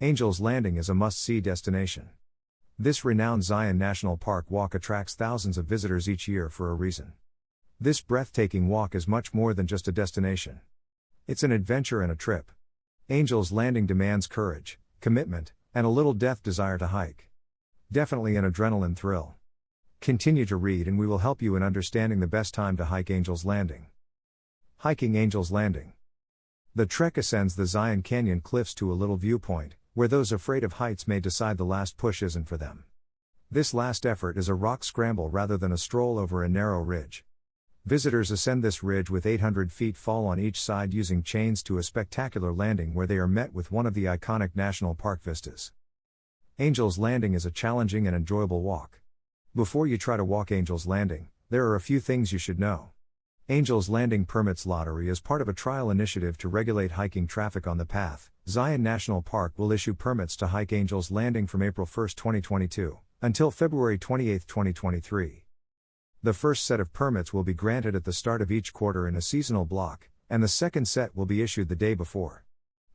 Angel's Landing is a must-see destination. This renowned Zion National Park walk attracts thousands of visitors each year for a reason. This breathtaking walk is much more than just a destination. It's an adventure and a trip. Angel's Landing demands courage, commitment, and a little death desire to hike. Definitely an adrenaline thrill. Continue to read and we will help you in understanding the best time to hike Angel's Landing. Hiking Angel's Landing. The trek ascends the Zion Canyon cliffs to a little viewpoint, where those afraid of heights may decide the last push isn't for them. This last effort is a rock scramble rather than a stroll over a narrow ridge. Visitors ascend this ridge with 800 feet fall on each side using chains to a spectacular landing where they are met with one of the iconic national park vistas. Angel's Landing is a challenging and enjoyable walk. Before you try to walk Angel's Landing, there are a few things you should know. Angel's Landing Permits Lottery is part of a trial initiative to regulate hiking traffic on the path. Zion National Park will issue permits to hike Angel's Landing from April 1, 2022, until February 28, 2023. The first set of permits will be granted at the start of each quarter in a seasonal block, and the second set will be issued the day before.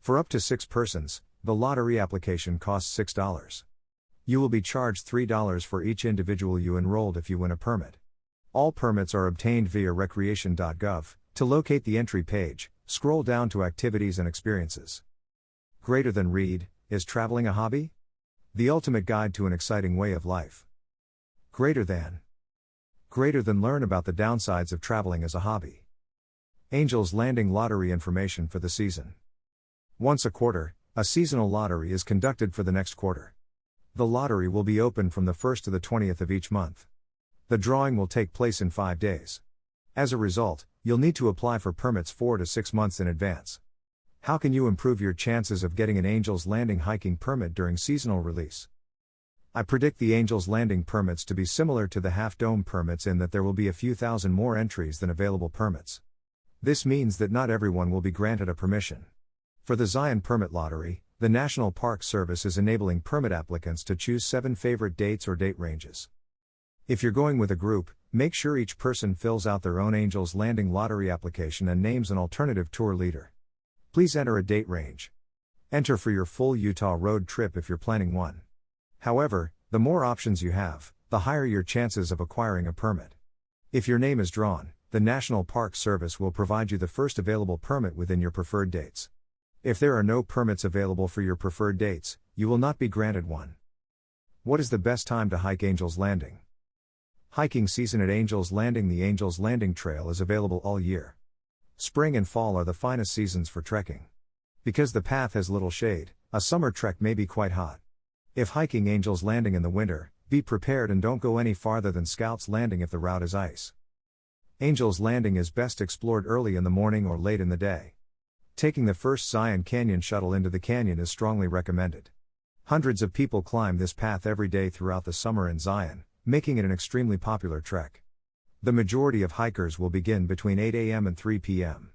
For up to 6 persons, the lottery application costs $6. You will be charged $3 for each individual you enrolled if you win a permit. All permits are obtained via recreation.gov. To locate the entry page, scroll down to Activities and Experiences. Greater than read, is traveling a hobby? The ultimate guide to an exciting way of life. Greater than learn about the downsides of traveling as a hobby. Angel's Landing lottery information for the season. Once a quarter, a seasonal lottery is conducted for the next quarter. The lottery will be open from the 1st to the 20th of each month. The drawing will take place in 5 days. As a result, you'll need to apply for permits 4 to 6 months in advance. How can you improve your chances of getting an Angel's Landing hiking permit during seasonal release? I predict the Angel's Landing permits to be similar to the Half Dome permits in that there will be a few thousand more entries than available permits. This means that not everyone will be granted a permission. For the Zion Permit Lottery, the National Park Service is enabling permit applicants to choose 7 favorite dates or date ranges. If you're going with a group, make sure each person fills out their own Angel's Landing lottery application and names an alternative tour leader. Please enter a date range. Enter for your full Utah road trip if you're planning one. However, the more options you have, the higher your chances of acquiring a permit. If your name is drawn, the National Park Service will provide you the first available permit within your preferred dates. If there are no permits available for your preferred dates, you will not be granted one. What is the best time to hike Angel's Landing? Hiking season at Angel's Landing. The Angel's Landing Trail is available all year. Spring and fall are the finest seasons for trekking. Because the path has little shade, a summer trek may be quite hot. If hiking Angel's Landing in the winter, be prepared and don't go any farther than Scout's Landing if the route is ice. Angel's Landing is best explored early in the morning or late in the day. Taking the first Zion Canyon shuttle into the canyon is strongly recommended. Hundreds of people climb this path every day throughout the summer in Zion, making it an extremely popular trek. The majority of hikers will begin between 8 a.m. and 3 p.m.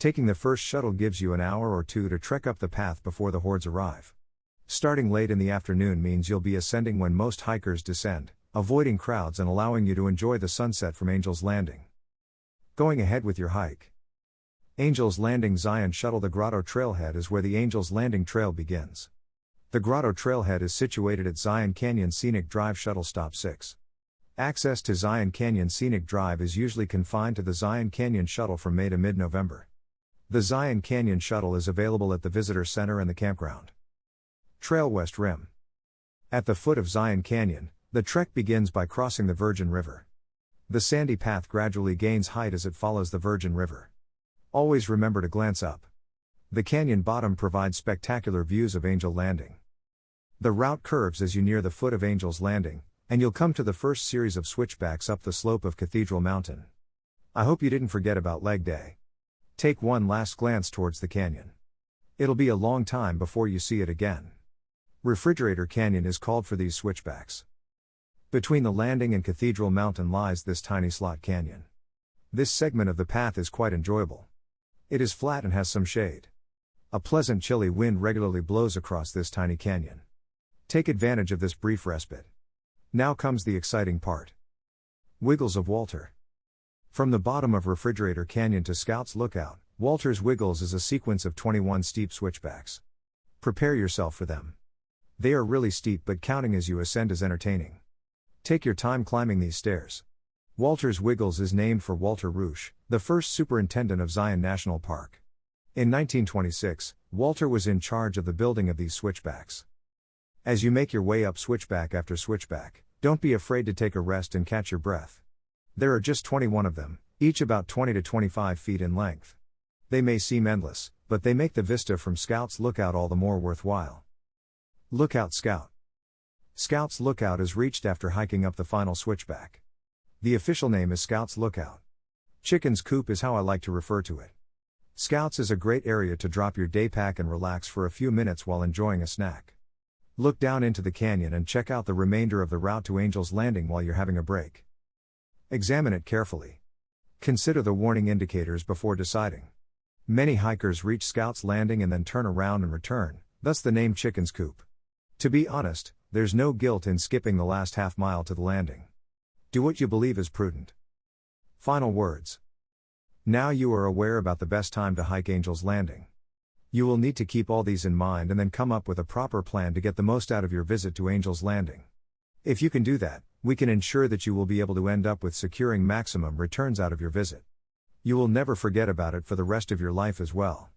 Taking the first shuttle gives you an hour or two to trek up the path before the hordes arrive. Starting late in the afternoon means you'll be ascending when most hikers descend, avoiding crowds and allowing you to enjoy the sunset from Angel's Landing. Going ahead with your hike. Angel's Landing Zion Shuttle. The Grotto Trailhead is where the Angel's Landing Trail begins. The Grotto Trailhead is situated at Zion Canyon Scenic Drive Shuttle Stop 6. Access to Zion Canyon Scenic Drive is usually confined to the Zion Canyon Shuttle from May to mid-November. The Zion Canyon Shuttle is available at the Visitor Center and the campground. Trail West Rim. At the foot of Zion Canyon, the trek begins by crossing the Virgin River. The sandy path gradually gains height as it follows the Virgin River. Always remember to glance up. The canyon bottom provides spectacular views of Angel Landing. The route curves as you near the foot of Angel's Landing, and you'll come to the first series of switchbacks up the slope of Cathedral Mountain. I hope you didn't forget about leg day. Take one last glance towards the canyon. It'll be a long time before you see it again. Refrigerator Canyon is called for these switchbacks. Between the landing and Cathedral Mountain lies this tiny slot canyon. This segment of the path is quite enjoyable. It is flat and has some shade. A pleasant chilly wind regularly blows across this tiny canyon. Take advantage of this brief respite. Now comes the exciting part. Wiggles of Walter. From the bottom of Refrigerator Canyon to Scout's Lookout, Walter's Wiggles is a sequence of 21 steep switchbacks. Prepare yourself for them. They are really steep, but counting as you ascend is entertaining. Take your time climbing these stairs. Walter's Wiggles is named for Walter Rusch, the first superintendent of Zion National Park. In 1926, Walter was in charge of the building of these switchbacks. As you make your way up switchback after switchback, don't be afraid to take a rest and catch your breath. There are just 21 of them, each about 20 to 25 feet in length. They may seem endless, but they make the vista from Scout's Lookout all the more worthwhile. Lookout Scout. Scout's Lookout is reached after hiking up the final switchback. The official name is Scout's Lookout. Chicken's Coop is how I like to refer to it. Scouts is a great area to drop your day pack and relax for a few minutes while enjoying a snack. Look down into the canyon and check out the remainder of the route to Angel's Landing while you're having a break. Examine it carefully. Consider the warning indicators before deciding. Many hikers reach Scout's Landing and then turn around and return, thus the name Chicken's Coop. To be honest, there's no guilt in skipping the last half mile to the landing. Do what you believe is prudent. Final words. Now you are aware about the best time to hike Angel's Landing. You will need to keep all these in mind and then come up with a proper plan to get the most out of your visit to Angel's Landing. If you can do that, we can ensure that you will be able to end up with securing maximum returns out of your visit. You will never forget about it for the rest of your life as well.